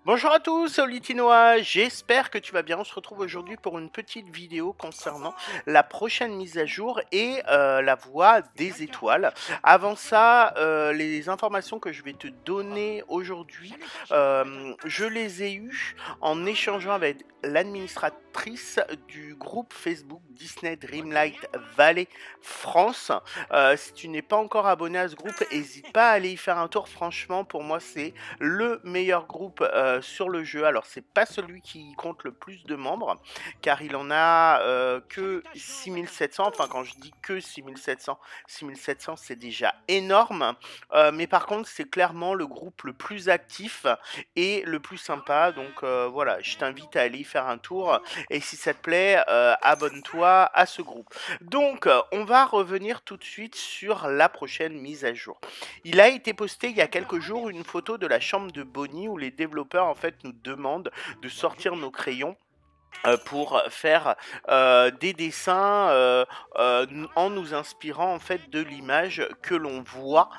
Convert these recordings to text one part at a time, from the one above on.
Bonjour à tous, c'est Olitinois, j'espère que tu vas bien. On se retrouve aujourd'hui pour une petite vidéo concernant la prochaine mise à jour et la voie des étoiles. Avant ça, les informations que je vais te donner aujourd'hui, je les ai eues en échangeant avec l'administratrice du groupe Facebook Disney Dreamlight Valley France. Si tu n'es pas encore abonné à ce groupe, n'hésite pas à aller y faire un tour. Franchement, pour moi, c'est le meilleur groupe sur le jeu. Alors c'est pas celui qui compte le plus de membres, car il en a que 6700. Enfin, quand je dis que 6700 c'est déjà énorme. Mais par contre c'est clairement le groupe le plus actif et le plus sympa. Donc voilà, je t'invite à aller y faire un tour. Et si ça te plaît, abonne-toi à ce groupe. Donc on va revenir tout de suite sur la prochaine mise à jour. Il a été posté il y a quelques jours une photo de la chambre de Bonnie où les développeurs en fait nous demandent de sortir nos crayons pour faire des dessins en nous inspirant en fait de l'image que l'on voit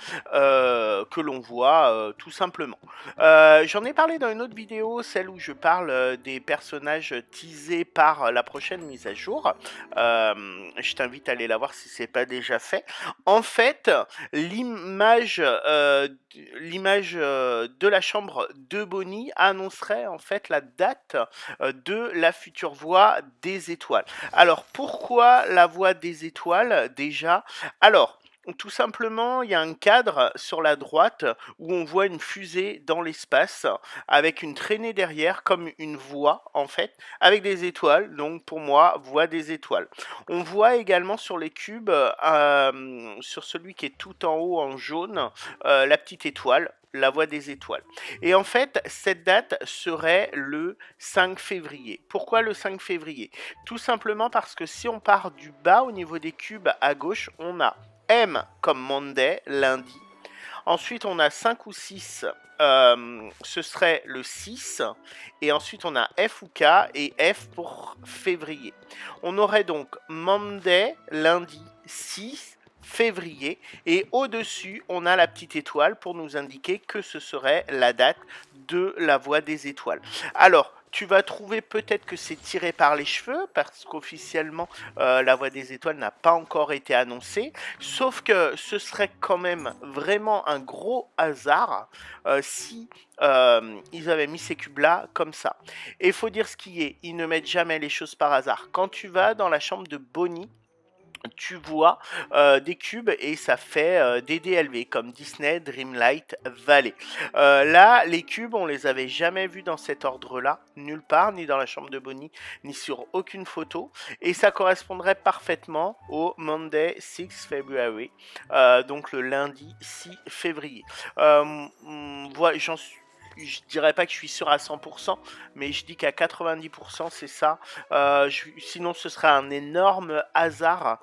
tout simplement. J'en ai parlé dans une autre vidéo, celle où je parle des personnages teasés par la prochaine mise à jour. Je t'invite à aller la voir si c'est pas déjà fait. En fait, l'image de la chambre de Bonnie annoncerait en fait la date de la future voie des étoiles. Alors pourquoi la voie des étoiles déjà? Alors tout simplement, il y a un cadre sur la droite où on voit une fusée dans l'espace avec une traînée derrière comme une voie en fait avec des étoiles. Donc pour moi, voie des étoiles. On voit également sur les cubes, sur celui qui est tout en haut en jaune, la petite étoile, la voie des étoiles. Et en fait, cette date serait le 5 février. Pourquoi le 5 février? Tout simplement parce que si on part du bas au niveau des cubes à gauche, on a M comme Monday, lundi. Ensuite, on a 5 ou 6, ce serait le 6. Et ensuite, on a F ou K et F pour février. On aurait donc Monday, lundi, 6 février. Et au-dessus, on a la petite étoile pour nous indiquer que ce serait la date de la voie des étoiles. Alors, tu vas trouver peut-être que c'est tiré par les cheveux parce qu'officiellement la voie des étoiles n'a pas encore été annoncée. Sauf que ce serait quand même vraiment un gros hasard si ils avaient mis ces cubes là comme ça. Et il faut dire ce qui est, ils ne mettent jamais les choses par hasard. Quand tu vas dans la chambre de Bonnie, tu vois des cubes et ça fait des DLV comme Disney Dreamlight Valley. Là, les cubes, on les avait jamais vus dans cet ordre-là, nulle part, ni dans la chambre de Bonnie, ni sur aucune photo. Et ça correspondrait parfaitement au Monday 6 February, donc le lundi 6 février. Je dirais pas que je suis sûr à 100%, mais je dis qu'à 90% c'est ça. Sinon ce serait un énorme hasard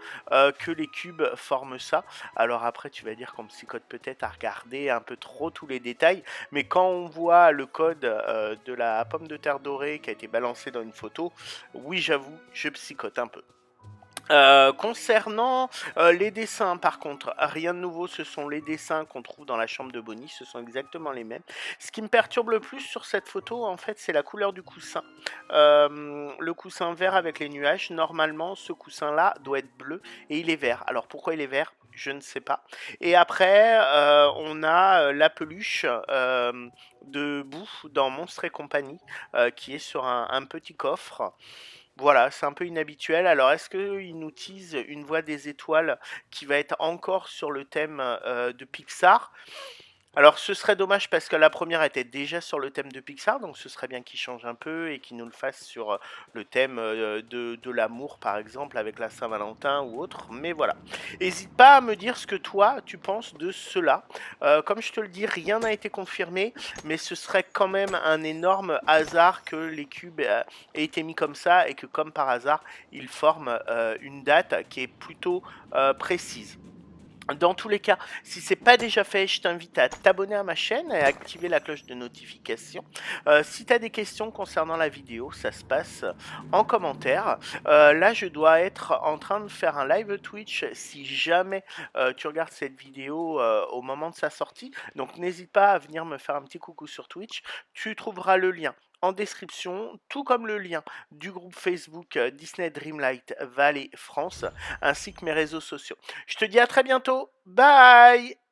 que les cubes forment ça. Alors après tu vas dire qu'on psychote peut-être à regarder un peu trop tous les détails, mais quand on voit le code de la pomme de terre dorée qui a été balancé dans une photo, oui j'avoue, je psychote un peu. Concernant les dessins, par contre, rien de nouveau, ce sont les dessins qu'on trouve dans la chambre de Bonnie, ce sont exactement les mêmes. Ce qui me perturbe le plus sur cette photo, en fait, c'est la couleur du coussin. Le coussin vert avec les nuages, normalement, ce coussin-là doit être bleu et il est vert. Alors pourquoi il est vert? Je ne sais pas. Et après, on a la peluche de Boo dans Monstres et compagnie, qui est sur un petit coffre. Voilà, c'est un peu inhabituel. Alors, est-ce qu'ils nous teasent une voie des étoiles qui va être encore sur le thème de Pixar? Alors, ce serait dommage parce que la première était déjà sur le thème de Pixar, donc ce serait bien qu'ils changent un peu et qu'ils nous le fassent sur le thème de l'amour, par exemple, avec la Saint-Valentin ou autre. Mais voilà. N'hésite pas à me dire ce que toi, tu penses de cela. Comme je te le dis, rien n'a été confirmé, mais ce serait quand même un énorme hasard que les cubes aient été mis comme ça et que, comme par hasard, ils forment une date qui est plutôt précise. Dans tous les cas, si c'est pas déjà fait, je t'invite à t'abonner à ma chaîne et à activer la cloche de notification. Si tu as des questions concernant la vidéo, ça se passe en commentaire. Là, je dois être en train de faire un live Twitch si jamais tu regardes cette vidéo au moment de sa sortie. Donc n'hésite pas à venir me faire un petit coucou sur Twitch. Tu trouveras le lien en description, tout comme le lien du groupe Facebook Disney Dreamlight Valley France, ainsi que mes réseaux sociaux. Je te dis à très bientôt. Bye!